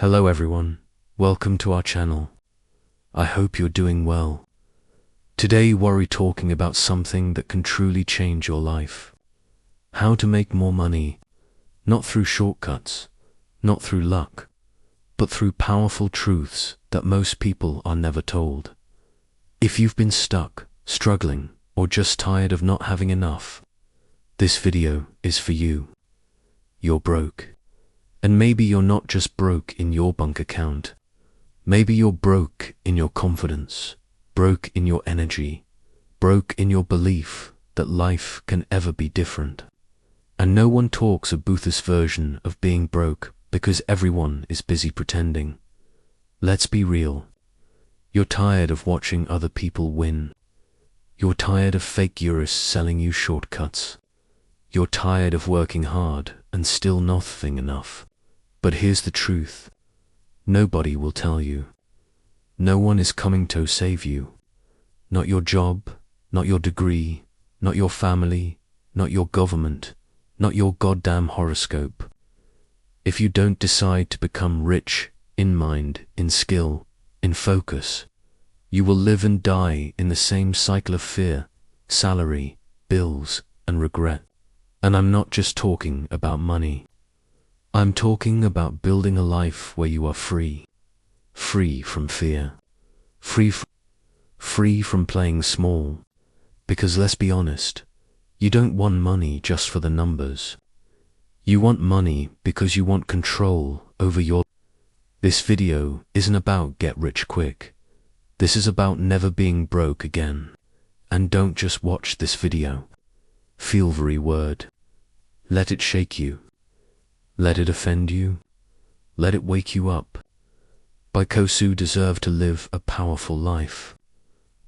Hello everyone, welcome to our channel. I hope you're doing well. Today we're talking about something that can truly change your life. How to make more money, not through shortcuts, not through luck, but through powerful truths that most people are never told. If you've been stuck, struggling, or just tired of not having enough, this video is for you. You're broke. And maybe you're not just broke in your bank account. Maybe you're broke in your confidence, broke in your energy, broke in your belief that life can ever be different. And no one talks about this version of being broke because everyone is busy pretending. Let's be real. You're tired of watching other people win. You're tired of fake euros selling you shortcuts. You're tired of working hard and still nothing enough. But here's the truth. Nobody will tell you. No one is coming to save you. Not your job, not your degree, not your family, not your government, not your goddamn horoscope. If you don't decide to become rich in mind, in skill, in focus, you will live and die in the same cycle of fear, salary, bills, and regret. And I'm not just talking about money. I'm talking about building a life where you are free. Free from fear. Free from playing small. Because let's be honest, you don't want money just for the numbers. You want money because you want control over your... This video isn't about get rich quick. This is about never being broke again. And don't just watch this video. Feel every word. Let it shake you. Let it offend you. Let it wake you up. Because you deserve to live a powerful life.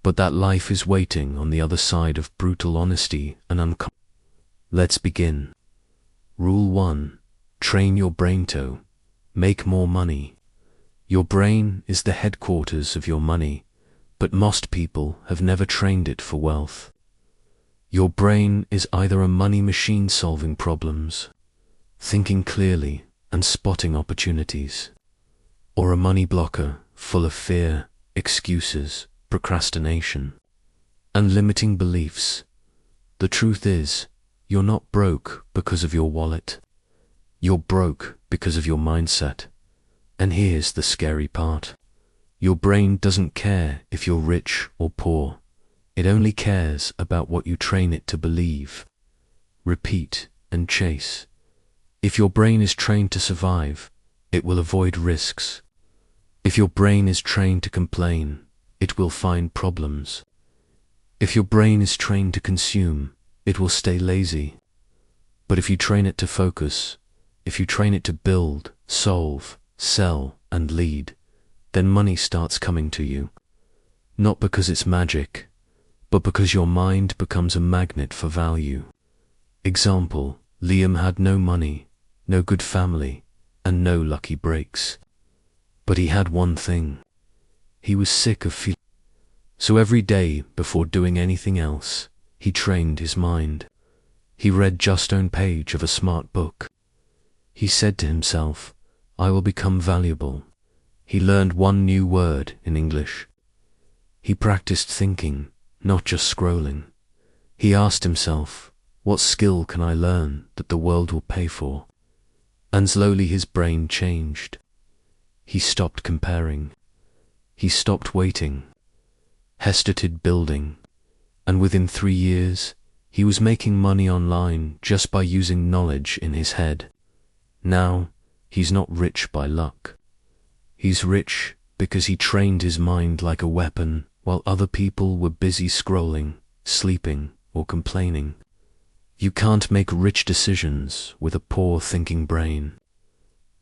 But that life is waiting on the other side of brutal honesty and uncomfortable. Let's begin. Rule 1. Train your brain to make more money. Your brain is the headquarters of your money, but most people have never trained it for wealth. Your brain is either a money machine solving problems, thinking clearly and spotting opportunities, or a money blocker full of fear, excuses, procrastination, and limiting beliefs. The truth is, you're not broke because of your wallet. You're broke because of your mindset. And here's the scary part. Your brain doesn't care if you're rich or poor. It only cares about what you train it to believe, repeat, and chase. If your brain is trained to survive, it will avoid risks. If your brain is trained to complain, it will find problems. If your brain is trained to consume, it will stay lazy. But if you train it to focus, if you train it to build, solve, sell, and lead, then money starts coming to you. Not because it's magic, but because your mind becomes a magnet for value. Example, Liam had no money, no good family, and no lucky breaks. But he had one thing. He was sick of feeling. So every day, before doing anything else, he trained his mind. He read just one page of a smart book. He said to himself, I will become valuable. He learned one new word in English. He practiced thinking, not just scrolling. He asked himself, what skill can I learn that the world will pay for? And slowly his brain changed. He stopped comparing. He stopped waiting. Hesitated building. And within 3 years, he was making money online just by using knowledge in his head. Now, he's not rich by luck. He's rich because he trained his mind like a weapon while other people were busy scrolling, sleeping, or complaining. You can't make rich decisions with a poor thinking brain.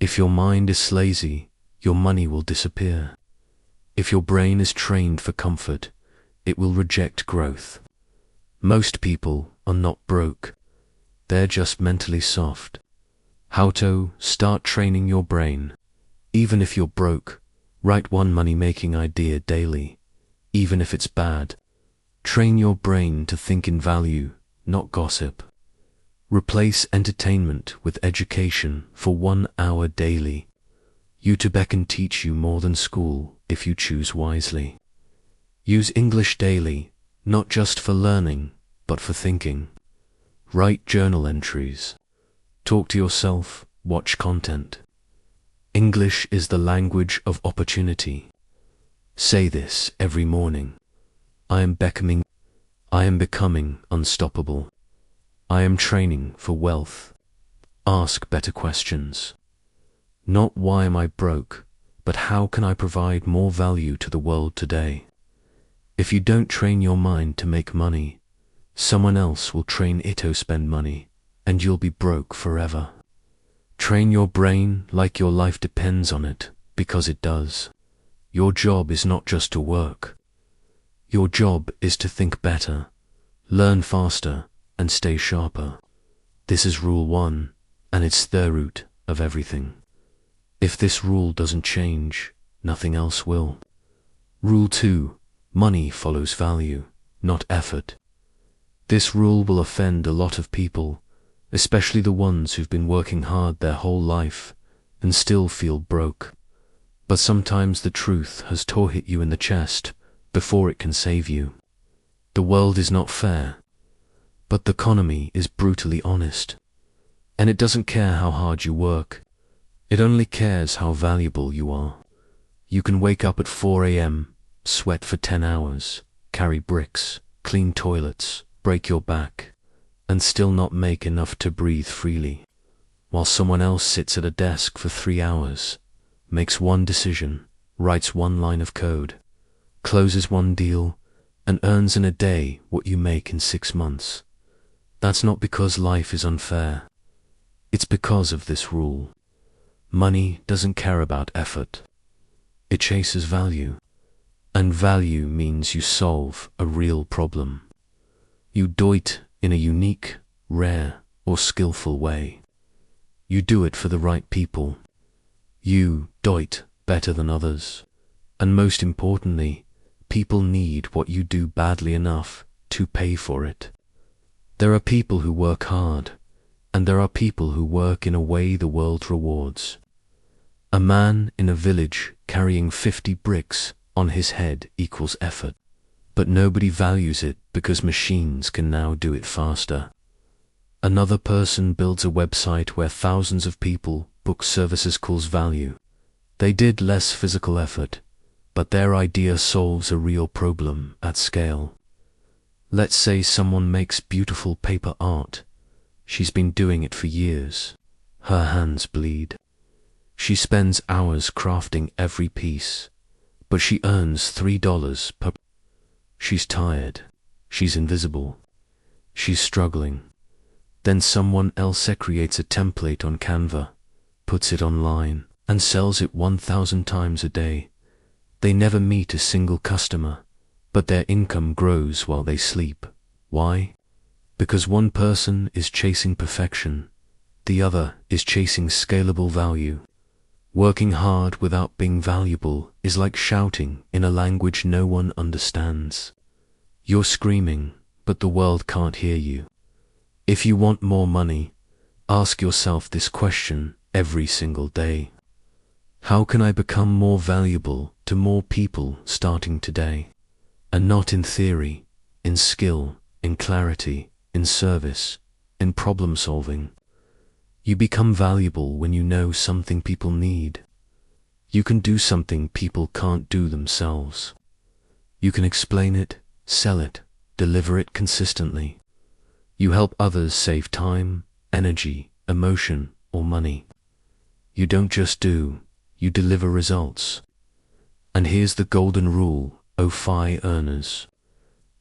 If your mind is lazy, your money will disappear. If your brain is trained for comfort, it will reject growth. Most people are not broke. They're just mentally soft. How to start training your brain. Even if you're broke, write one money-making idea daily. Even if it's bad, train your brain to think in value, not gossip. Replace entertainment with education for 1 hour daily. YouTube can teach you more than school if you choose wisely. Use English daily, not just for learning, but for thinking. Write journal entries. Talk to yourself, watch content. English is the language of opportunity. Say this every morning. I am becoming unstoppable. I am training for wealth. Ask better questions. Not why am I broke, but how can I provide more value to the world today? If you don't train your mind to make money, someone else will train it to spend money, and you'll be broke forever. Train your brain like your life depends on it, because it does. Your job is not just to work. Your job is to think better, learn faster, and stay sharper. This is rule 1, and it's the root of everything. If this rule doesn't change, nothing else will. Rule 2, money follows value, not effort. This rule will offend a lot of people, especially the ones who've been working hard their whole life and still feel broke. But sometimes the truth has hit you in the chest before it can save you. The world is not fair, but the economy is brutally honest. And it doesn't care how hard you work. It only cares how valuable you are. You can wake up at 4 a.m., sweat for 10 hours, carry bricks, clean toilets, break your back, and still not make enough to breathe freely, while someone else sits at a desk for 3 hours, makes one decision, writes one line of code, closes one deal, and earns in a day what you make in 6 months. That's not because life is unfair. It's because of this rule. Money doesn't care about effort. It chases value. And value means you solve a real problem. You do it in a unique, rare, or skillful way. You do it for the right people. You do it better than others. And most importantly, people need what you do badly enough to pay for it. There are people who work hard, and there are people who work in a way the world rewards. A man in a village carrying 50 bricks on his head equals effort, but nobody values it because machines can now do it faster. Another person builds a website where thousands of people book services equals value. They did less physical effort, but their idea solves a real problem at scale. Let's say someone makes beautiful paper art. She's been doing it for years. Her hands bleed. She spends hours crafting every piece, but she earns $3 per. She's tired. She's invisible. She's struggling. Then someone else creates a template on Canva, puts it online, and sells it 1,000 times a day. They never meet a single customer, but their income grows while they sleep. Why? Because one person is chasing perfection, the other is chasing scalable value. Working hard without being valuable is like shouting in a language no one understands. You're screaming, but the world can't hear you. If you want more money, ask yourself this question every single day. How can I become more valuable to more people starting today? And not in theory, in skill, in clarity, in service, in problem solving. You become valuable when you know something people need. You can do something people can't do themselves. You can explain it, sell it, deliver it consistently. You help others save time, energy, emotion, or money. You don't just do, you deliver results. And here's the golden rule, FI earners.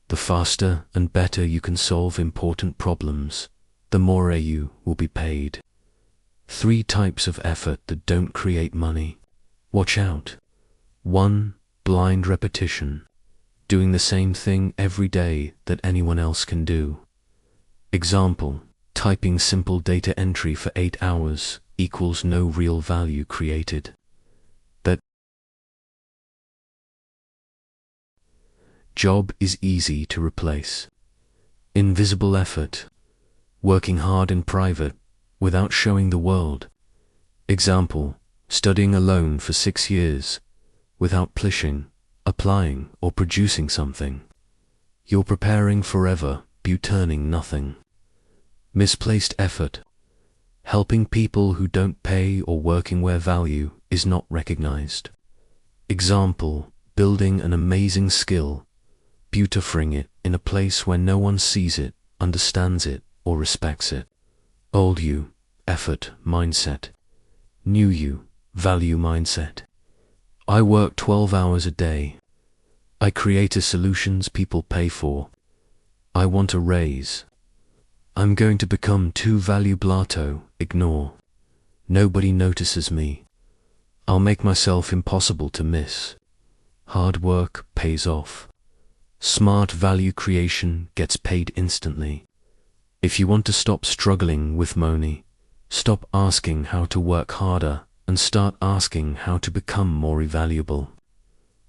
The faster and better you can solve important problems, the more you will be paid. 3 types of effort that don't create money. Watch out. 1. Blind repetition. Doing the same thing every day that anyone else can do. Example, typing simple data entry for 8 hours equals no real value created. That job is easy to replace. Invisible effort. Working hard in private without showing the world. Example, studying alone for 6 years, without plishing, applying, or producing something. You're preparing forever, but turning nothing. Misplaced effort. Helping people who don't pay or working where value is not recognized. Example, building an amazing skill, beautifying it in a place where no one sees it, understands it, or respects it. Old you, effort, mindset. New you, value mindset. I work 12 hours a day. I create solutions people pay for. I want a raise. I'm going to become too valuable, ignore. Nobody notices me. I'll make myself impossible to miss. Hard work pays off. Smart value creation gets paid instantly. If you want to stop struggling with money, stop asking how to work harder and start asking how to become more valuable.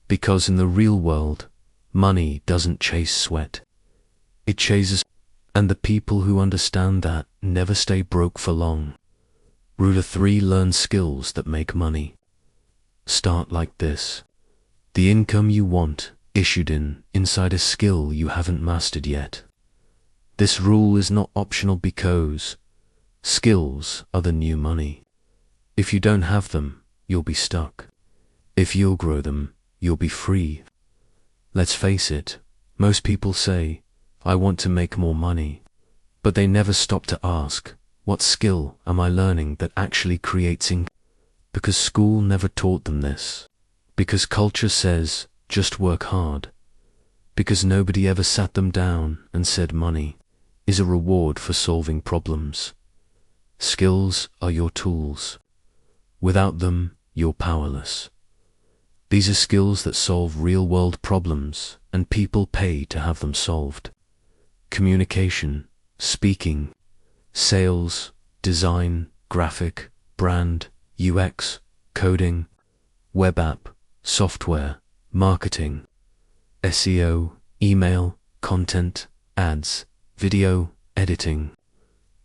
Because in the real world, money doesn't chase sweat. It chases, and the people who understand that never stay broke for long. Rule 3: learn skills that make money. Start like this. The income you want issued inside a skill you haven't mastered yet. This rule is not optional because skills are the new money. If you don't have them, you'll be stuck. If you'll grow them, you'll be free. Let's face it, most people say, I want to make more money, but they never stop to ask, what skill am I learning that actually creates income? Because school never taught them this. Because culture says, just work hard. Because nobody ever sat them down and said money is a reward for solving problems. Skills are your tools. Without them, you're powerless. These are skills that solve real-world problems, and people pay to have them solved. Communication, speaking, sales, design, graphic, brand, UX, coding, web app, software, marketing, SEO, email, content, ads, video, editing,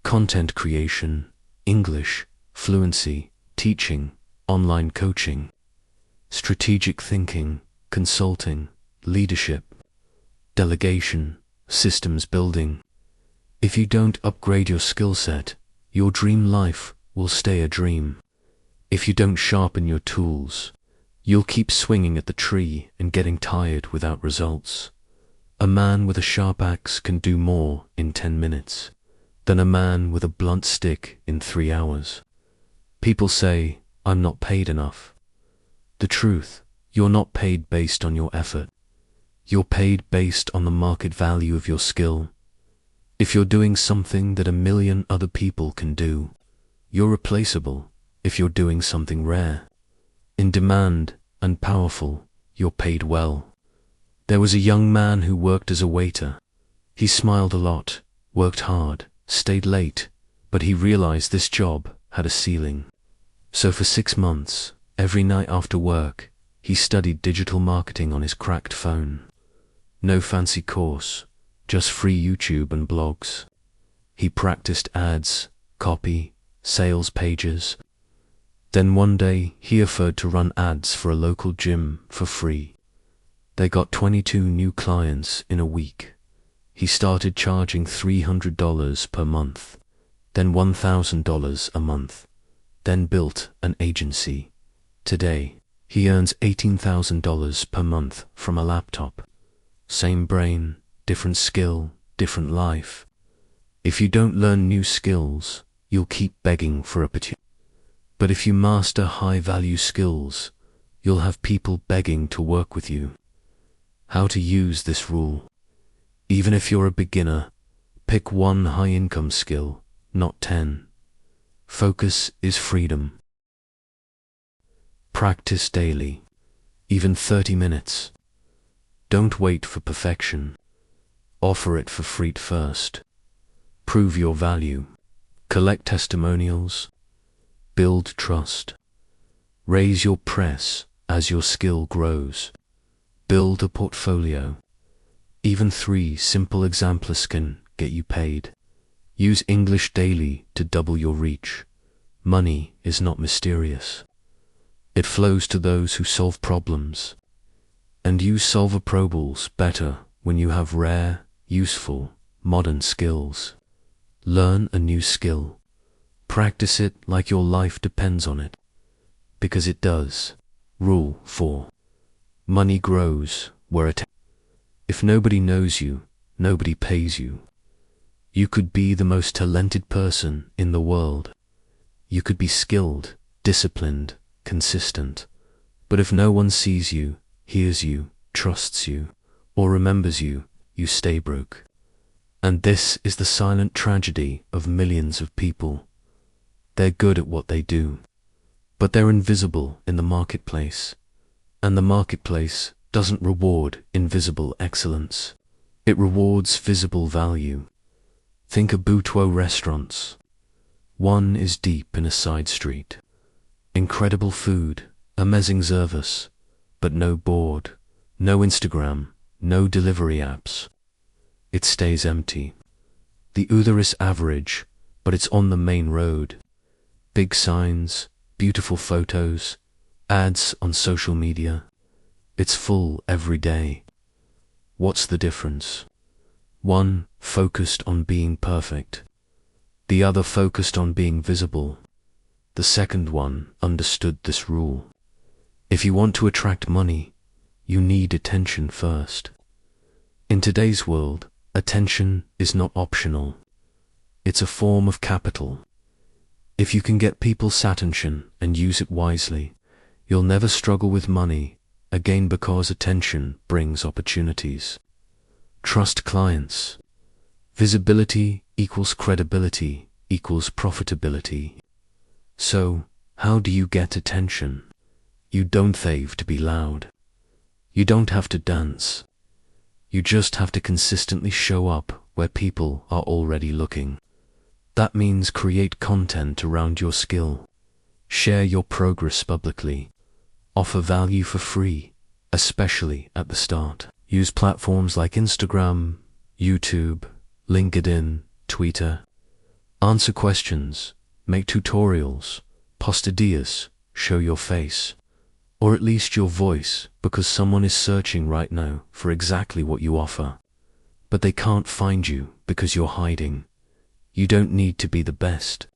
content creation, English, fluency, teaching, online coaching, strategic thinking, consulting, leadership, delegation, systems building. If you don't upgrade your skill set, your dream life will stay a dream. If you don't sharpen your tools, you'll keep swinging at the tree and getting tired without results. A man with a sharp axe can do more in 10 minutes than a man with a blunt stick in 3 hours. People say, I'm not paid enough. The truth, you're not paid based on your effort. You're paid based on the market value of your skill. If you're doing something that 1 million other people can do, you're replaceable. If you're doing something rare, in demand, and powerful, you're paid well. There was a young man who worked as a waiter. He smiled a lot, worked hard, stayed late, but he realized this job had a ceiling. So for 6 months, every night after work, he studied digital marketing on his cracked phone. No fancy course, just free YouTube and blogs. He practiced ads, copy, sales pages. Then one day, he offered to run ads for a local gym for free. They got 22 new clients in a week. He started charging $300 per month, then $1,000 a month, then built an agency. Today, he earns $18,000 per month from a laptop. Same brain, different skill, different life. If you don't learn new skills, you'll keep begging for opportunity. But if you master high-value skills, you'll have people begging to work with you. How to use this rule? Even if you're a beginner, pick one high-income skill, not 10. Focus is freedom. Practice daily, even 30 minutes. Don't wait for perfection. Offer it for free first. Prove your value. Collect testimonials. Build trust. Raise your press as your skill grows. Build a portfolio. Even 3 simple examples can get you paid. Use English daily to double your reach. Money is not mysterious. It flows to those who solve problems. And you solve problems better when you have rare, useful, modern skills. Learn a new skill. Practice it like your life depends on it. Because it does. Rule 4. Money grows where it... If nobody knows you, nobody pays you. You could be the most talented person in the world. You could be skilled, disciplined, consistent. But if no one sees you, hears you, trusts you, or remembers you, you stay broke. And this is the silent tragedy of millions of people. They're good at what they do, but they're invisible in the marketplace. And the marketplace doesn't reward invisible excellence. It rewards visible value. Think of boudoir restaurants. One is deep in a side street. Incredible food, amazing service, but no board, no Instagram, no delivery apps. It stays empty. The other is average, but it's on the main road. Big signs, beautiful photos, ads on social media. It's full every day. What's the difference? One focused on being perfect. The other focused on being visible. The second one understood this rule. If you want to attract money, you need attention first. In today's world, attention is not optional. It's a form of capital. If you can get people's attention and use it wisely, you'll never struggle with money again because attention brings opportunities. Trust clients. Visibility equals credibility equals profitability. So, how do you get attention? You don't have to be loud. You don't have to dance. You just have to consistently show up where people are already looking. That means create content around your skill. Share your progress publicly. Offer value for free, especially at the start. Use platforms like Instagram, YouTube, LinkedIn, Twitter. Answer questions, make tutorials, post ideas, show your face. Or at least your voice, because someone is searching right now for exactly what you offer. But they can't find you because you're hiding. You don't need to be the best.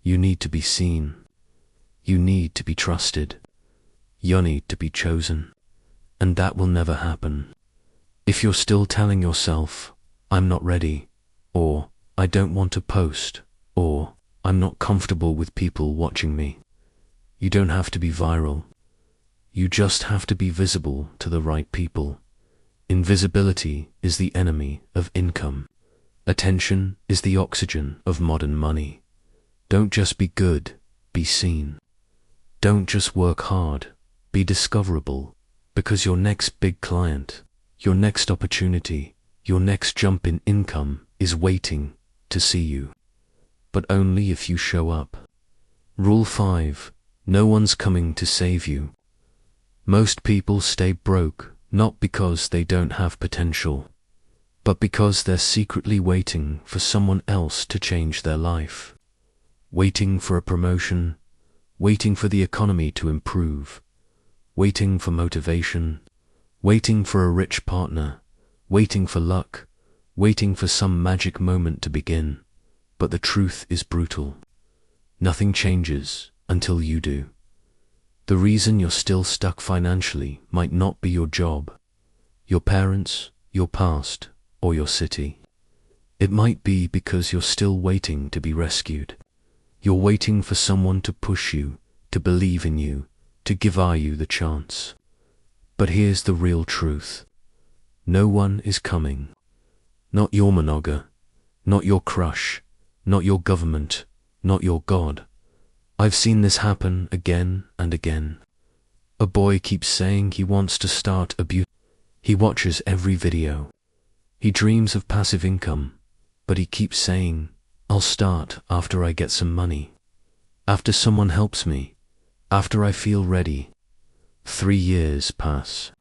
You need to be seen. You need to be trusted. You need to be chosen. And that will never happen. If you're still telling yourself, I'm not ready, or I don't want to post, or I'm not comfortable with people watching me, you don't have to be viral. You just have to be visible to the right people. Invisibility is the enemy of income. Attention is the oxygen of modern money. Don't just be good, be seen. Don't just work hard, be discoverable, because your next big client, your next opportunity, your next jump in income is waiting to see you. But only if you show up. Rule 5. No one's coming to save you. Most people stay broke not because they don't have potential, but because they're secretly waiting for someone else to change their life. Waiting for a promotion, waiting for the economy to improve, waiting for motivation, waiting for a rich partner, waiting for luck, waiting for some magic moment to begin. But the truth is brutal. Nothing changes until you do. The reason you're still stuck financially might not be your job, your parents, your past, or your city. It might be because you're still waiting to be rescued. You're waiting for someone to push you, to believe in you, to give you the chance. But here's the real truth. No one is coming. Not your monoga, not your crush, not your government, not your God. I've seen this happen again and again. A boy keeps saying he wants to start a beauty. He watches every video. He dreams of passive income, but he keeps saying, I'll start after I get some money. After someone helps me. After I feel ready. 3 years pass.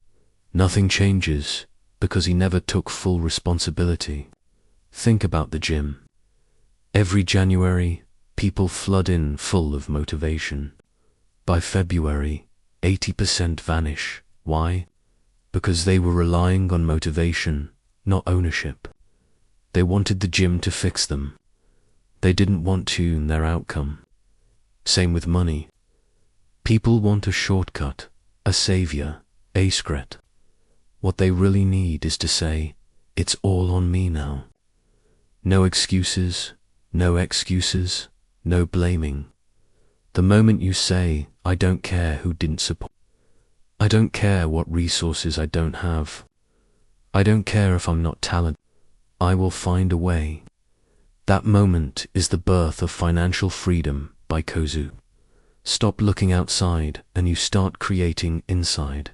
Nothing changes because he never took full responsibility. Think about the gym. Every January, people flood in full of motivation. By February, 80% vanish. Why? Because they were relying on motivation, not ownership. They wanted the gym to fix them. They didn't want to tune their outcome. Same with money. People want a shortcut, a savior, a secret. What they really need is to say, it's all on me now. No excuses, no excuses, no blaming. The moment you say, I don't care who didn't support, I don't care what resources I don't have, I don't care if I'm not talented, I will find a way. That moment is the birth of financial freedom by Kozu. Stop looking outside and you start creating inside.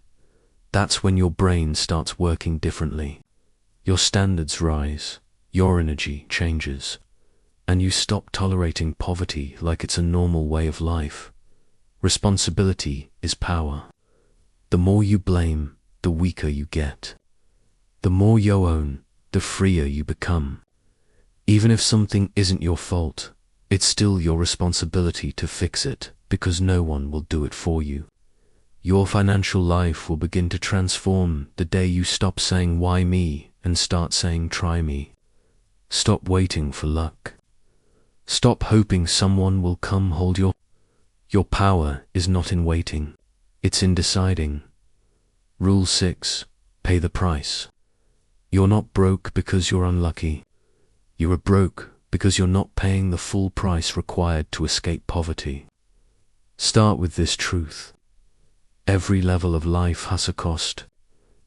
That's when your brain starts working differently. Your standards rise, your energy changes, and you stop tolerating poverty like it's a normal way of life. Responsibility is power. The more you blame, the weaker you get. The more you own, the freer you become. Even if something isn't your fault, it's still your responsibility to fix it, because no one will do it for you. Your financial life will begin to transform the day you stop saying why me and start saying try me. Stop waiting for luck. Stop hoping someone will come hold your power is not in waiting, it's in deciding. Rule 6. Pay the price. You're not broke because you're unlucky. You are broke because you're not paying the full price required to escape poverty. Start with this truth. Every level of life has a cost,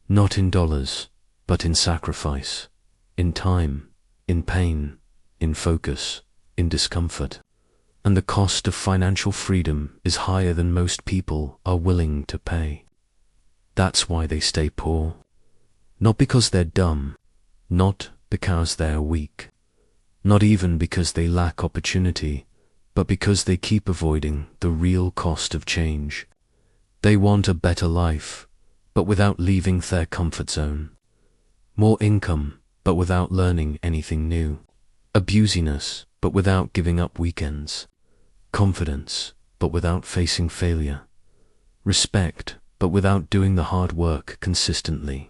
not in dollars, but in sacrifice, in time, in pain, in focus, in discomfort. And the cost of financial freedom is higher than most people are willing to pay. That's why they stay poor. Not because they're dumb, not because they're weak, not even because they lack opportunity, but because they keep avoiding the real cost of change. They want a better life, but without leaving their comfort zone. More income, but without learning anything new. A business, but without giving up weekends. Confidence, but without facing failure. Respect, but without doing the hard work consistently.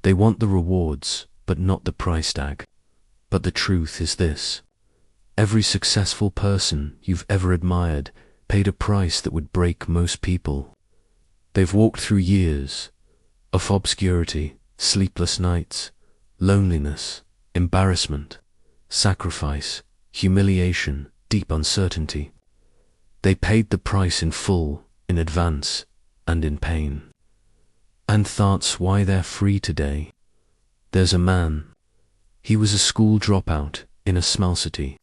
They want the rewards, but not the price tag. But the truth is this. Every successful person you've ever admired paid a price that would break most people. They've walked through years of obscurity, sleepless nights, loneliness, embarrassment, sacrifice, humiliation, deep uncertainty. They paid the price in full, in advance, and in pain. And that's why they're free today. There's a man. He was a school dropout in a small city.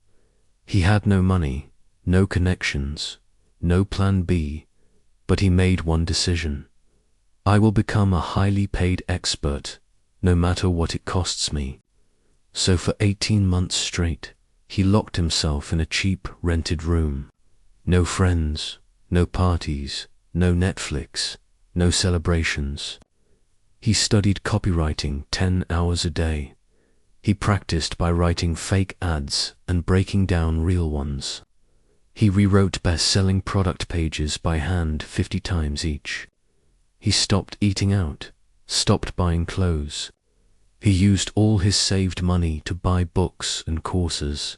He had no money, no connections, no plan B, but he made one decision. I will become a highly paid expert, no matter what it costs me. So for 18 months straight, he locked himself in a cheap rented room. No friends, no parties, no Netflix, no celebrations. He studied copywriting 10 hours a day. He practiced by writing fake ads and breaking down real ones. He rewrote best-selling product pages by hand 50 times each. He stopped eating out, stopped buying clothes. He used all his saved money to buy books and courses.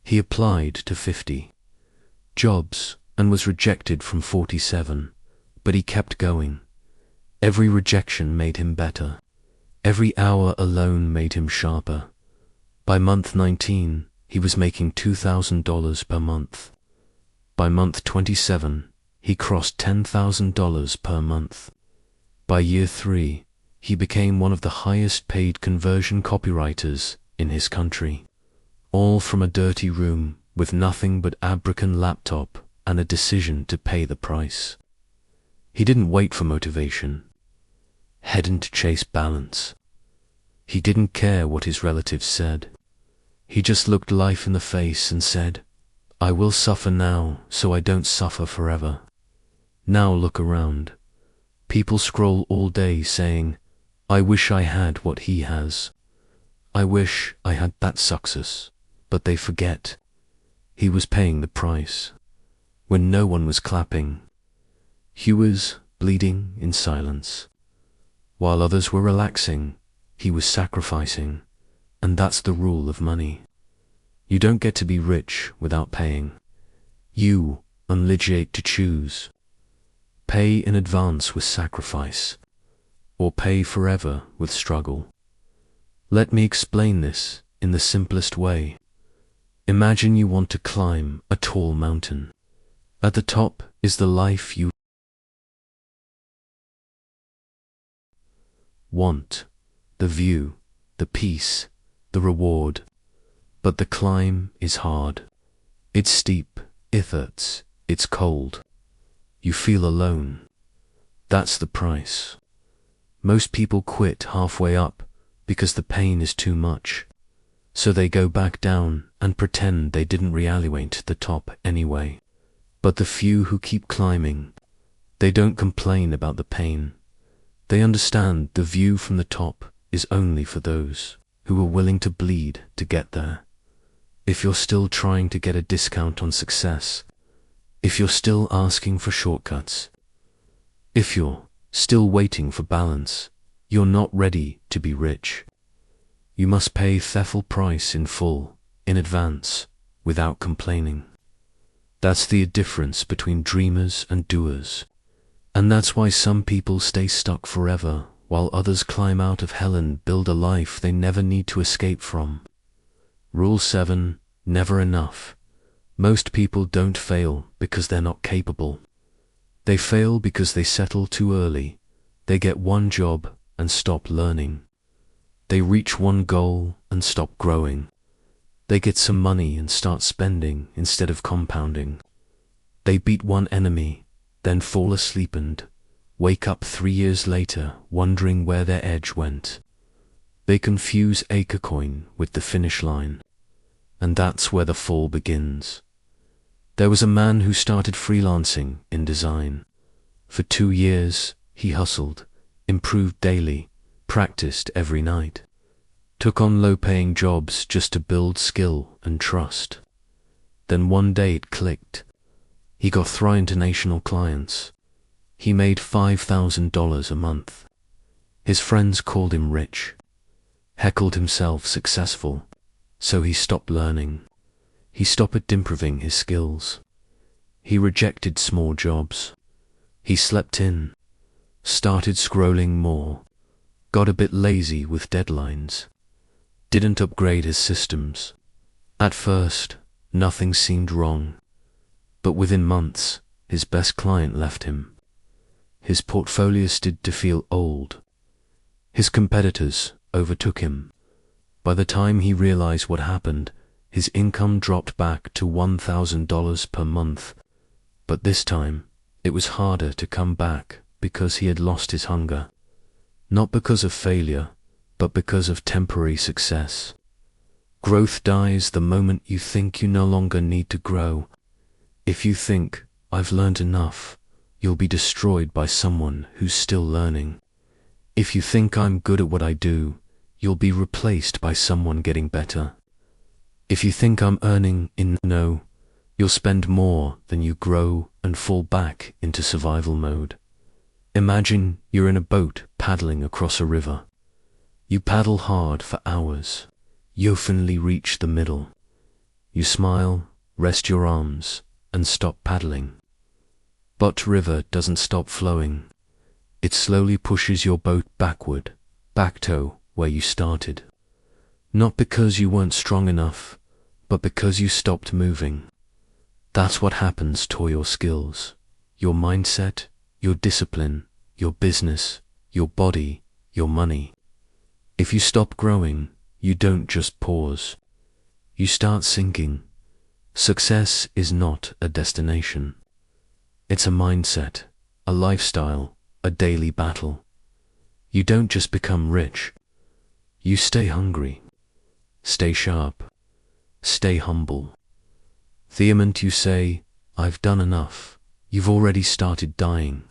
He applied to 50 jobs and was rejected from 47, but he kept going. Every rejection made him better. Every hour alone made him sharper. By month 19, he was making $2,000 per month. By month 27, he crossed $10,000 per month. By year 3, he became one of the highest paid conversion copywriters in his country. All from a dirty room with nothing but Abracan laptop and a decision to pay the price. He didn't wait for motivation. Hadn't chase balance. He didn't care what his relatives said. He just looked life in the face and said, I will suffer now so I don't suffer forever. Now look around. People scroll all day saying, I wish I had what he has. I wish I had that success. But they forget. He was paying the price. When no one was clapping. He was bleeding in silence. While others were relaxing, he was sacrificing, and that's the rule of money. You don't get to be rich without paying. You unlegate to choose. Pay in advance with sacrifice, or pay forever with struggle. Let me explain this in the simplest way. Imagine you want to climb a tall mountain. At the top is the life you want, the view, the peace, the reward. But the climb is hard. It's steep, it hurts, it's cold. You feel alone. That's the price. Most people quit halfway up because the pain is too much. So they go back down and pretend they didn't reevaluate the top anyway. But the few who keep climbing, they don't complain about the pain. They understand the view from the top is only for those who are willing to bleed to get there. If you're still trying to get a discount on success, if you're still asking for shortcuts, if you're still waiting for balance, you're not ready to be rich. You must pay the full price in full, in advance, without complaining. That's the difference between dreamers and doers. And that's why some people stay stuck forever, while others climb out of hell and build a life they never need to escape from. Rule 7, never enough. Most people don't fail because they're not capable. They fail because they settle too early. They get one job and stop learning. They reach one goal and stop growing. They get some money and start spending instead of compounding. They beat one enemy, then fall asleep and wake up 3 years later wondering where their edge went. They confuse acre coin with the finish line. And that's where the fall begins. There was a man who started freelancing in design. For 2 years, he hustled, improved daily, practiced every night, took on low-paying jobs just to build skill and trust. Then one day it clicked. He got 3 international clients. He made $5,000 a month. His friends called him rich, heckled himself successful. So he stopped learning. He stopped improving his skills. He rejected small jobs. He slept in, started scrolling more, got a bit lazy with deadlines, didn't upgrade his systems. At first, nothing seemed wrong, but within months, his best client left him. His portfolio started to feel old. His competitors overtook him. By the time he realized what happened, his income dropped back to $1,000 per month. But this time, it was harder to come back because he had lost his hunger. Not because of failure, but because of temporary success. Growth dies the moment you think you no longer need to grow. If you think, I've learned enough, you'll be destroyed by someone who's still learning. If you think I'm good at what I do, you'll be replaced by someone getting better. If you think I'm earning enough, you'll spend more than you grow and fall back into survival mode. Imagine you're in a boat paddling across a river. You paddle hard for hours. You finally reach the middle. You smile, rest your arms, and stop paddling. But river doesn't stop flowing. It slowly pushes your boat backward, back to where you started. Not because you weren't strong enough, but because you stopped moving. That's what happens to your skills, your mindset, your discipline, your business, your body, your money. If you stop growing, you don't just pause. You start sinking. Success is not a destination. It's a mindset, a lifestyle, a daily battle. You don't just become rich. You stay hungry, stay sharp, stay humble. The moment you say, I've done enough, you've already started dying.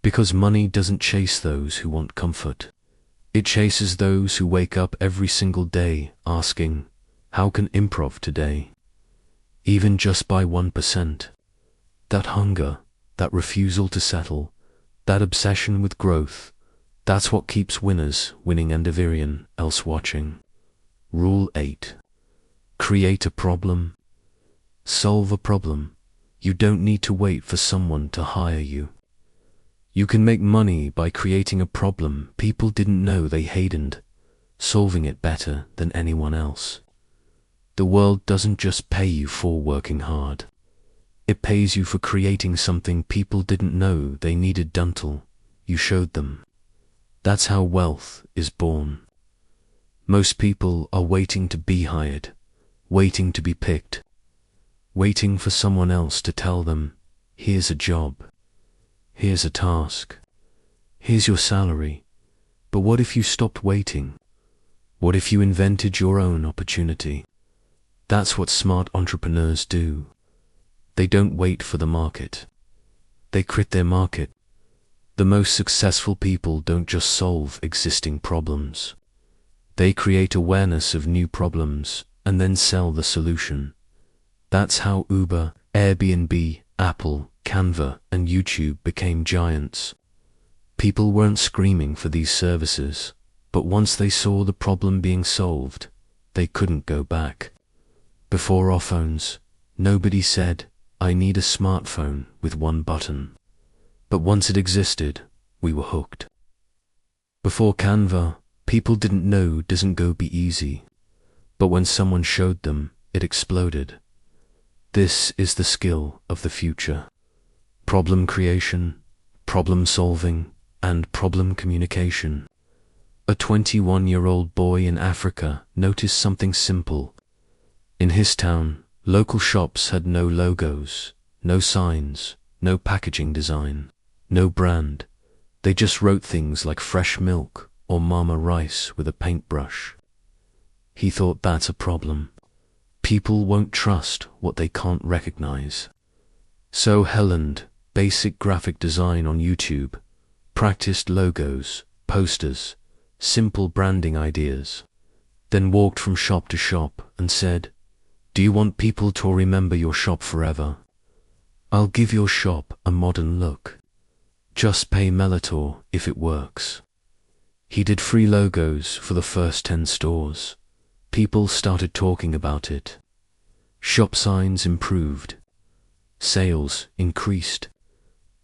Because money doesn't chase those who want comfort. It chases those who wake up every single day asking, how can improv today? Even just by 1%. That hunger, that refusal to settle, that obsession with growth, that's what keeps winners winning and everyone else watching. Rule 8. Create a problem. Solve a problem. You don't need to wait for someone to hire you. You can make money by creating a problem people didn't know they hated, solving it better than anyone else. The world doesn't just pay you for working hard. It pays you for creating something people didn't know they needed until you showed them. That's how wealth is born. Most people are waiting to be hired, waiting to be picked, waiting for someone else to tell them, here's a job, here's a task, here's your salary. But what if you stopped waiting? What if you invented your own opportunity? That's what smart entrepreneurs do. They don't wait for the market. They create their market. The most successful people don't just solve existing problems. They create awareness of new problems and then sell the solution. That's how Uber, Airbnb, Apple, Canva, and YouTube became giants. People weren't screaming for these services, but once they saw the problem being solved, they couldn't go back. Before our phones, nobody said, I need a smartphone with one button. But once it existed, we were hooked. Before Canva, people didn't know doesn't go be easy. But when someone showed them, it exploded. This is the skill of the future. Problem creation, problem solving, and problem communication. A 21-year-old boy in Africa noticed something simple. In his town, local shops had no logos, no signs, no packaging design, no brand. They just wrote things like fresh milk or mama rice with a paintbrush. He thought that's a problem. People won't trust what they can't recognize. So he learned basic graphic design on YouTube, practiced logos, posters, simple branding ideas, then walked from shop to shop and said, do you want people to remember your shop forever? I'll give your shop a modern look. Just pay Melitor if it works. He did free logos for the first 10 stores. People started talking about it. Shop signs improved. Sales increased.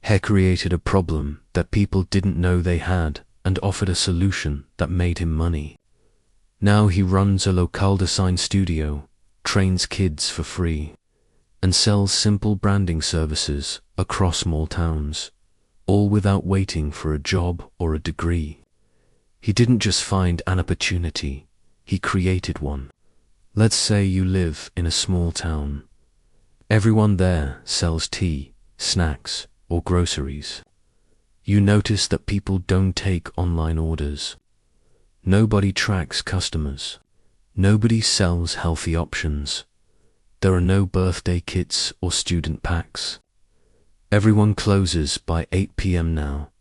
He created a problem that people didn't know they had and offered a solution that made him money. Now he runs a local design studio, trains kids for free, and sells simple branding services across small towns, all without waiting for a job or a degree. He didn't just find an opportunity, he created one. Let's say you live in a small town. Everyone there sells tea, snacks, or groceries. You notice that people don't take online orders. Nobody tracks customers. Nobody sells healthy options. There are no birthday kits or student packs. Everyone closes by 8 p.m. now.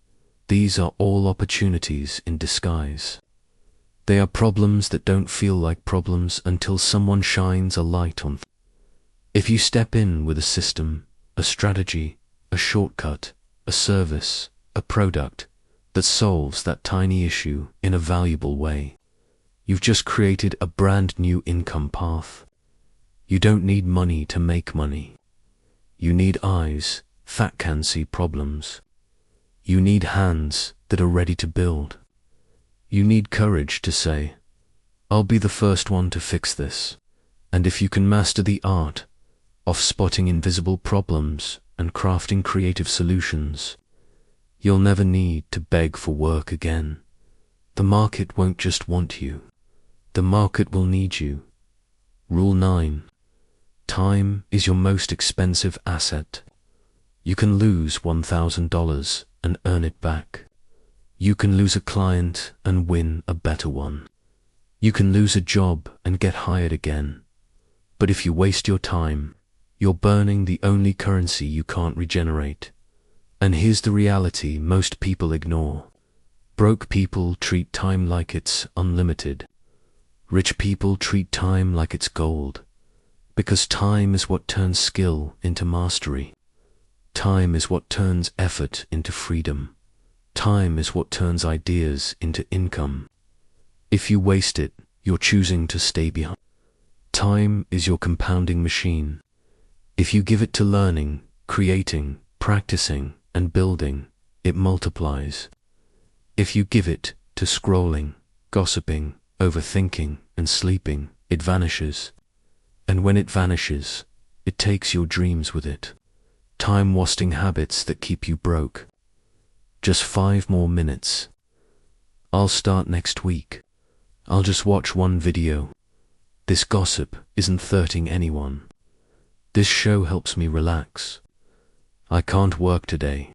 These are all opportunities in disguise. They are problems that don't feel like problems until someone shines a light on them. If you step in with a system, a strategy, a shortcut, a service, a product that solves that tiny issue in a valuable way, you've just created a brand new income path. You don't need money to make money. You need eyes that can see problems. You need hands that are ready to build. You need courage to say, I'll be the first one to fix this. And if you can master the art of spotting invisible problems and crafting creative solutions, you'll never need to beg for work again. The market won't just want you. The market will need you. Rule 9. Time is your most expensive asset. You can lose $1,000 and earn it back. You can lose a client and win a better one. You can lose a job and get hired again. But if you waste your time, you're burning the only currency you can't regenerate. And here's the reality most people ignore. Broke people treat time like it's unlimited. Rich people treat time like it's gold. Because time is what turns skill into mastery. Time is what turns effort into freedom. Time is what turns ideas into income. If you waste it, you're choosing to stay behind. Time is your compounding machine. If you give it to learning, creating, practicing, and building, it multiplies. If you give it to scrolling, gossiping, overthinking, and sleeping, it vanishes. And when it vanishes, it takes your dreams with it. Time-wasting habits that keep you broke. Just 5 more minutes. I'll start next week. I'll just watch one video. This gossip isn't hurting anyone. This show helps me relax. I can't work today.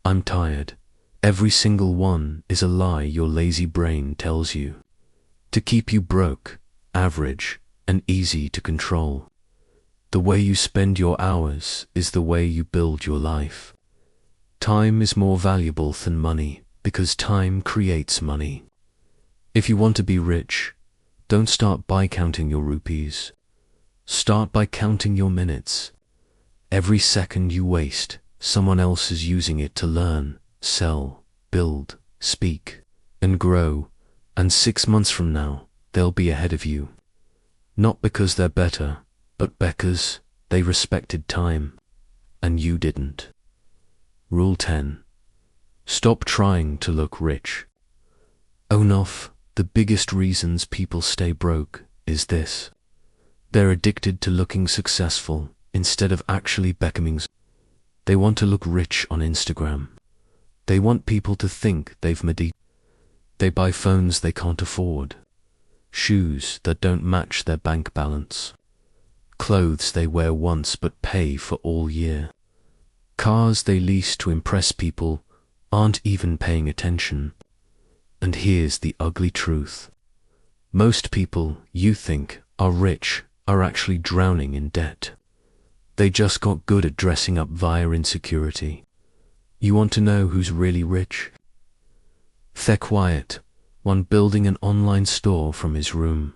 I'm tired. Every single one is a lie your lazy brain tells you. To keep you broke, average, and easy to control. The way you spend your hours is the way you build your life. Time is more valuable than money because time creates money. If you want to be rich, don't start by counting your rupees. Start by counting your minutes. Every second you waste, someone else is using it to learn, sell, build, speak, and grow, and 6 months from now, they'll be ahead of you. Not because they're better, but because they respected time, and you didn't. Rule 10. Stop trying to look rich. Own off. The biggest reasons people stay broke is this. They're addicted to looking successful instead of actually becoming. They want to look rich on Instagram. They want people to think they've made it. They buy phones they can't afford, shoes that don't match their bank balance, clothes they wear once but pay for all year, cars they lease to impress people aren't even paying attention. And here's the ugly truth. Most people you think are rich are actually drowning in debt. They just got good at dressing up via insecurity. You want to know who's really rich? They're quiet, one building an online store from his room.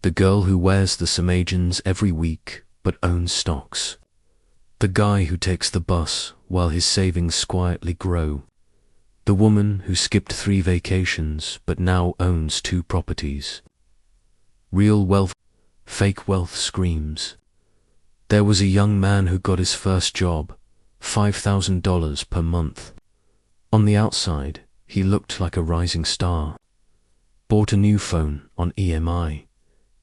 The girl who wears the same jeans every week but owns stocks. The guy who takes the bus while his savings quietly grow. The woman who skipped 3 vacations but now owns 2 properties. Real wealth, fake wealth screams. There was a young man who got his first job, $5,000 per month. On the outside, he looked like a rising star. Bought a new phone on EMI,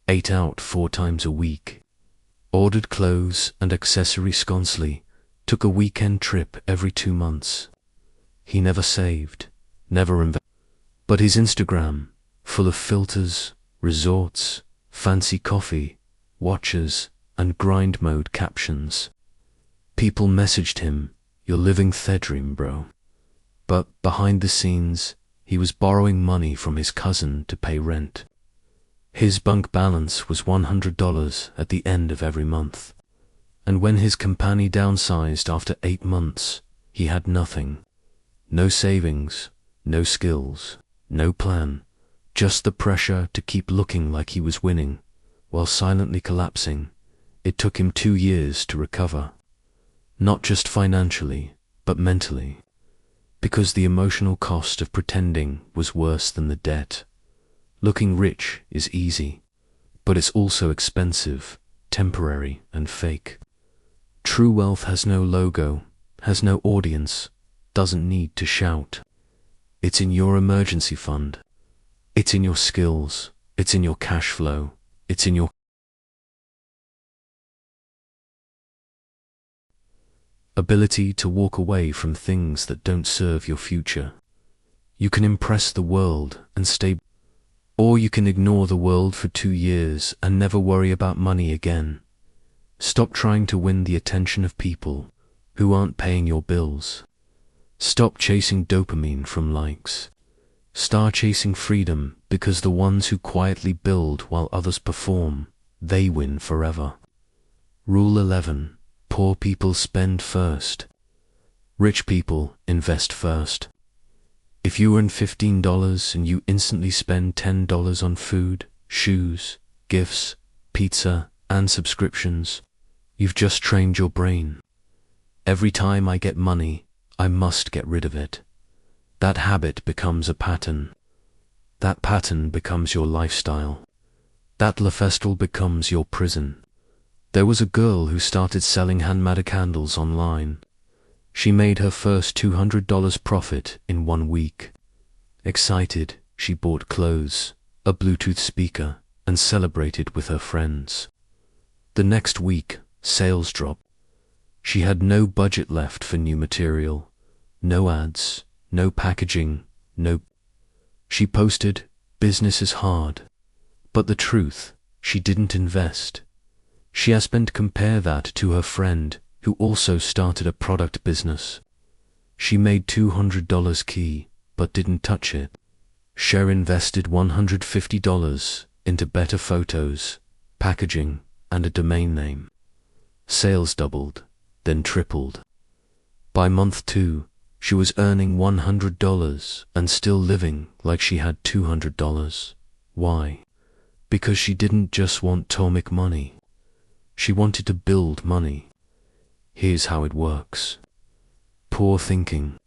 ate out 4 times a week, ordered clothes and accessories sconsly, took a weekend trip every 2 months. He never saved, never invested. But his Instagram, full of filters, resorts, fancy coffee, watches, and grind mode captions. People messaged him, "You're living the dream, bro." But behind the scenes, he was borrowing money from his cousin to pay rent. His bank balance was $100 at the end of every month. And when his company downsized after 8 months, he had nothing. No savings, no skills, no plan, just the pressure to keep looking like he was winning, while silently collapsing. It took him 2 years to recover. Not just financially, but mentally. Because the emotional cost of pretending was worse than the debt. Looking rich is easy, but it's also expensive, temporary, and fake. True wealth has no logo, has no audience, doesn't need to shout. It's in your emergency fund. It's in your skills. It's in your cash flow. It's in your ability to walk away from things that don't serve your future. You can impress the world and stay, or you can ignore the world for 2 years and never worry about money again. Stop trying to win the attention of people who aren't paying your bills. Stop chasing dopamine from likes. Start chasing freedom, because the ones who quietly build while others perform, they win forever. Rule 11. Poor people spend first. Rich people invest first. If you earn $15 and you instantly spend $10 on food, shoes, gifts, pizza, and subscriptions, you've just trained your brain. Every time I get money, I must get rid of it. That habit becomes a pattern. That pattern becomes your lifestyle. That lifestyle becomes your prison. There was a girl who started selling handmade candles online. She made her first $200 profit in 1 week. Excited, she bought clothes, a Bluetooth speaker, and celebrated with her friends. The next week, sales dropped. She had no budget left for new material, no ads, no packaging, no... She posted, "Business is hard." But the truth, she didn't invest. She has been to compare that to her friend who also started a product business. She made $200 key, but didn't touch it. She invested $150 into better photos, packaging, and a domain name. Sales doubled, then tripled. By month 2, she was earning $100 and still living like she had $200. Why? Because she didn't just want to make money. She wanted to build money. Here's how it works. Poor thinking.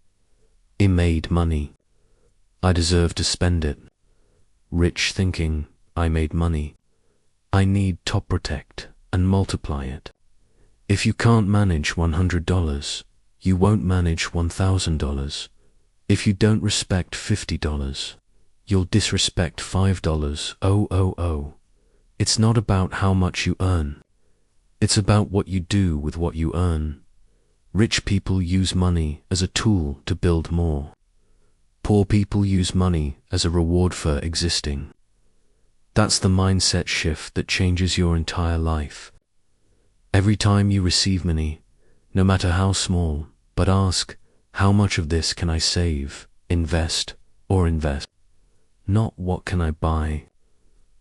I made money. I deserve to spend it. Rich thinking. I made money. I need to protect and multiply it. If you can't manage $100, you won't manage $1,000. If you don't respect $50, you'll disrespect $5. Oh. It's not about how much you earn. It's about what you do with what you earn. Rich people use money as a tool to build more. Poor people use money as a reward for existing. That's the mindset shift that changes your entire life. Every time you receive money, no matter how small, but ask, how much of this can I save, invest, or invest? Not what can I buy.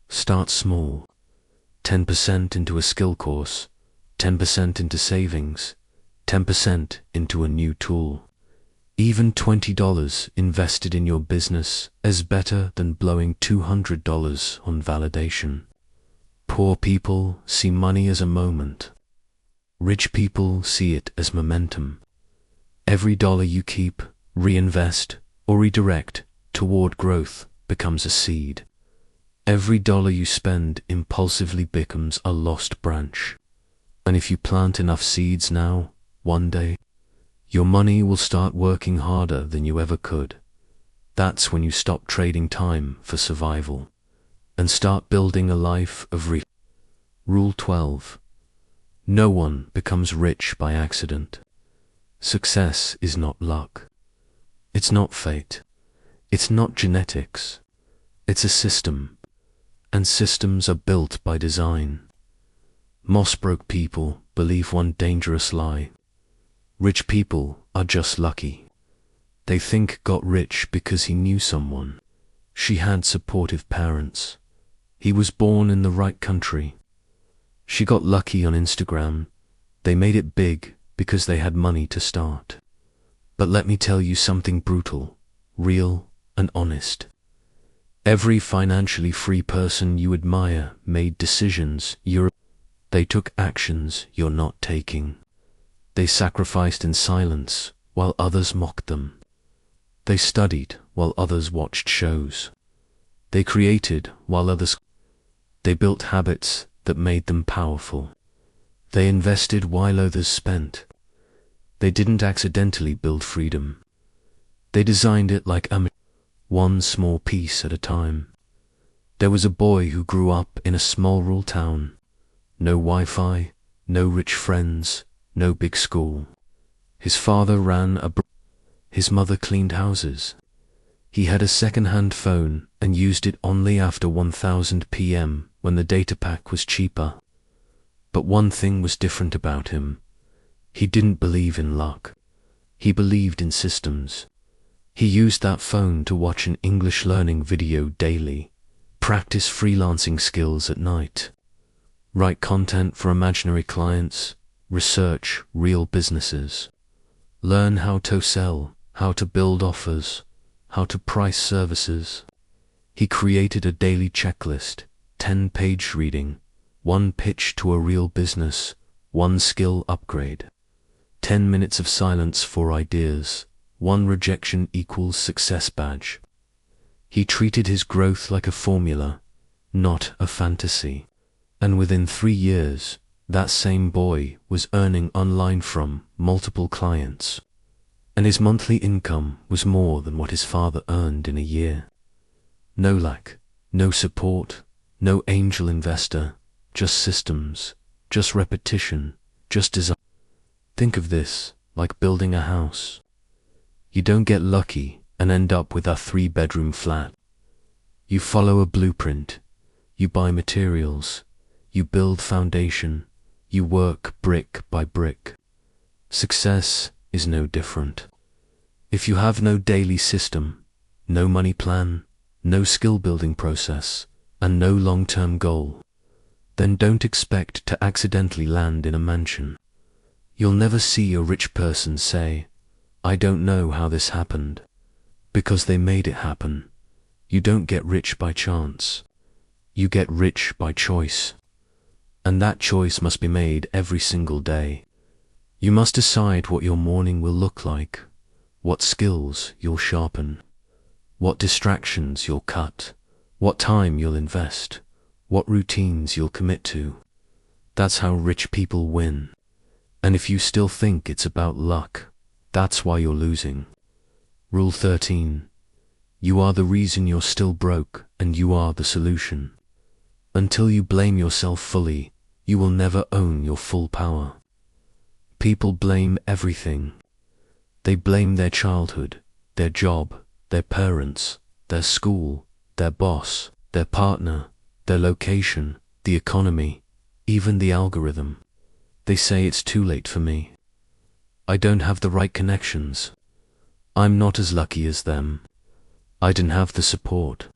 Start small. 10% into a skill course, 10% into savings, 10% into a new tool. Even $20 invested in your business is better than blowing $200 on validation. Poor people see money as a moment. Rich people see it as momentum. Every dollar you keep, reinvest, or redirect toward growth becomes a seed. Every dollar you spend impulsively becomes a lost branch. And if you plant enough seeds now, one day, your money will start working harder than you ever could. That's when you stop trading time for survival and start building a life of Rule 12. No one becomes rich by accident. Success is not luck. It's not fate. It's not genetics. It's a system. And systems are built by design. Most broke people believe one dangerous lie. Rich people are just lucky. They think got rich because he knew someone. She had supportive parents. He was born in the right country. She got lucky on Instagram. They made it big because they had money to start. But let me tell you something brutal, real, and honest. Every financially free person you admire made decisions they took actions you're not taking. They sacrificed in silence while others mocked them. They studied while others watched shows. They created while others... They built habits that made them powerful. They invested while others spent. They didn't accidentally build freedom. They designed it like one small piece at a time. There was a boy who grew up in a small rural town. No Wi-Fi, no rich friends, no big school. His father ran his mother cleaned houses. He had a second-hand phone and used it only after 1000 p.m. when the data pack was cheaper. But one thing was different about him. He didn't believe in luck. He believed in systems. He used that phone to watch an English learning video daily, practice freelancing skills at night, write content for imaginary clients, research real businesses, learn how to sell, how to build offers, how to price services. He created a daily checklist, 10-page reading, one pitch to a real business, one skill upgrade. 10 minutes of silence for ideas. 1 rejection equals success badge. He treated his growth like a formula, not a fantasy. And within 3 years, that same boy was earning online from multiple clients. And his monthly income was more than what his father earned in a year. No lack, no support, no angel investor, just systems, just repetition, just design. Think of this like building a house. You don't get lucky and end up with a 3-bedroom flat. You follow a blueprint, you buy materials, you build foundation, you work brick by brick. Success is no different. If you have no daily system, no money plan, no skill building process, and no long-term goal, then don't expect to accidentally land in a mansion. You'll never see a rich person say, "I don't know how this happened," because they made it happen. You don't get rich by chance. You get rich by choice. And that choice must be made every single day. You must decide what your morning will look like, what skills you'll sharpen, what distractions you'll cut, what time you'll invest, what routines you'll commit to. That's how rich people win. And if you still think it's about luck, that's why you're losing. Rule 13. You are the reason you're still broke, and you are the solution. Until you blame yourself fully, you will never own your full power. People blame everything. They blame their childhood, their job, their parents, their school, their boss, their partner, their location, the economy, even the algorithm. They say it's too late for me. I don't have the right connections. I'm not as lucky as them. I didn't have the support.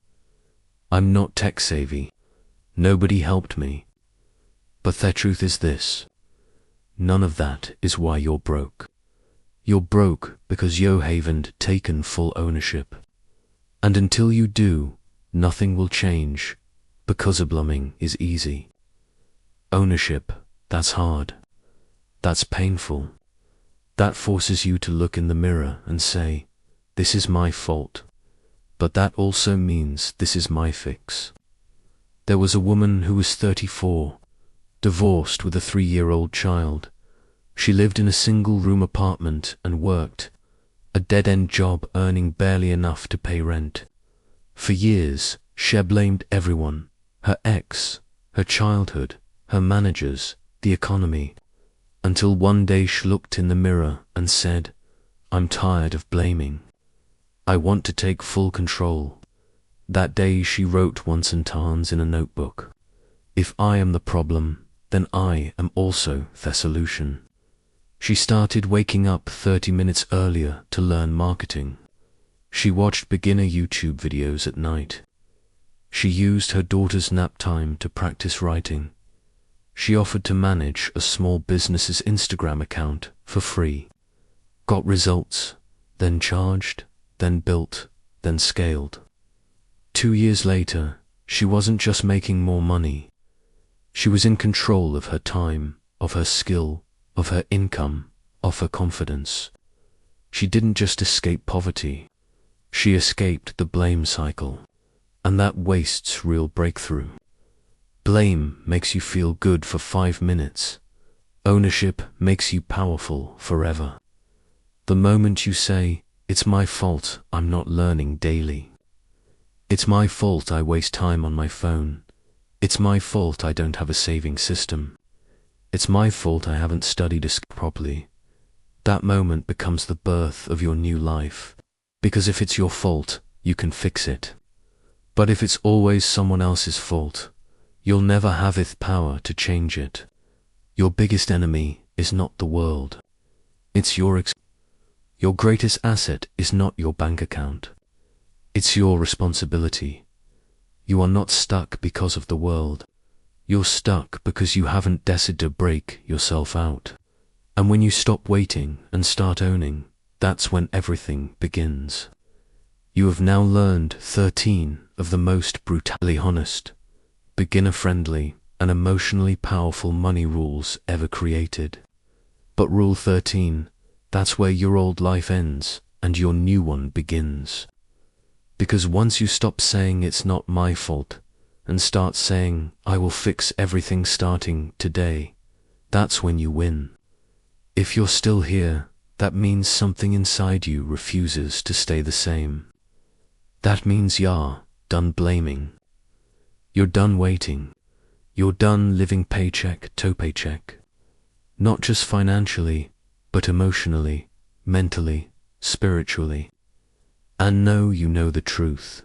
I'm not tech savvy. Nobody helped me. But the truth is this. None of that is why you're broke. You're broke because you haven't taken full ownership. And until you do, nothing will change, because blooming is easy. Ownership, that's hard. That's painful. That forces you to look in the mirror and say, "This is my fault." But that also means this is my fix. There was a woman who was 34, divorced with a 3-year-old child. She lived in a single-room apartment and worked a dead-end job earning barely enough to pay rent. For years, she blamed everyone, her ex, her childhood, her managers, the economy, until one day she looked in the mirror and said, "I'm tired of blaming. I want to take full control." That day she wrote one sentence in a notebook. "If I am the problem, then I am also the solution." She started waking up 30 minutes earlier to learn marketing. She watched beginner YouTube videos at night. She used her daughter's nap time to practice writing. She offered to manage a small business's Instagram account for free. Got results, then charged, then built, then scaled. 2 years later, she wasn't just making more money. She was in control of her time, of her skill, of her income, of her confidence. She didn't just escape poverty. She escaped the blame cycle. And that wastes real breakthrough. Blame makes you feel good for 5 minutes. Ownership makes you powerful forever. The moment you say, "It's my fault I'm not learning daily. It's my fault I waste time on my phone. It's my fault I don't have a saving system. It's my fault I haven't studied a skill properly," that moment becomes the birth of your new life. Because if it's your fault, you can fix it. But if it's always someone else's fault, you'll never have the power to change it. Your biggest enemy is not the world. It's your greatest asset is not your bank account. It's your responsibility. You are not stuck because of the world. You're stuck because you haven't decided to break yourself out. And when you stop waiting and start owning, that's when everything begins. You have now learned 13 of the most brutally honest, beginner-friendly, and emotionally powerful money rules ever created. But rule 13, that's where your old life ends and your new one begins. Because once you stop saying it's not my fault and start saying I will fix everything starting today, that's when you win. If you're still here, that means something inside you refuses to stay the same. That means you're done blaming. You're done waiting. You're done living paycheck to paycheck. Not just financially, but emotionally, mentally, spiritually. And know you know the truth.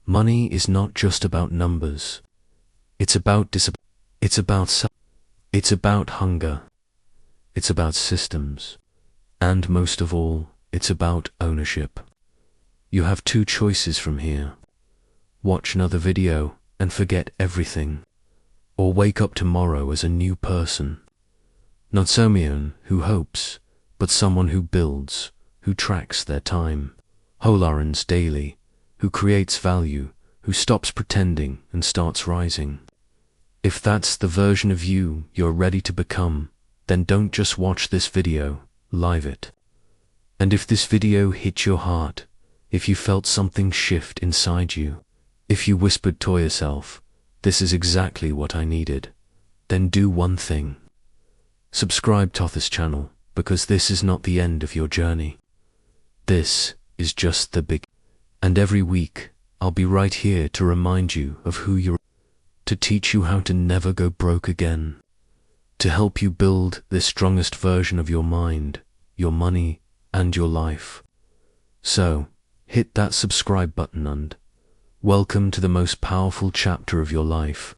Money is not just about numbers. It's about discipline. It's about hunger. It's about systems. And most of all, it's about ownership. You have two choices from here. Watch another video and forget everything. Or wake up tomorrow as a new person. Not someone who hopes, but someone who builds, who tracks their time, who learns daily, who creates value, who stops pretending and starts rising. If that's the version of you you're ready to become, then don't just watch this video, live it. And if this video hit your heart, if you felt something shift inside you, if you whispered to yourself, this is exactly what I needed, then do one thing. Subscribe to this channel, because this is not the end of your journey. This is just the beginning. And every week, I'll be right here to remind you of who you are, to teach you how to never go broke again, to help you build the strongest version of your mind, your money, and your life. So, hit that subscribe button and welcome to the most powerful chapter of your life.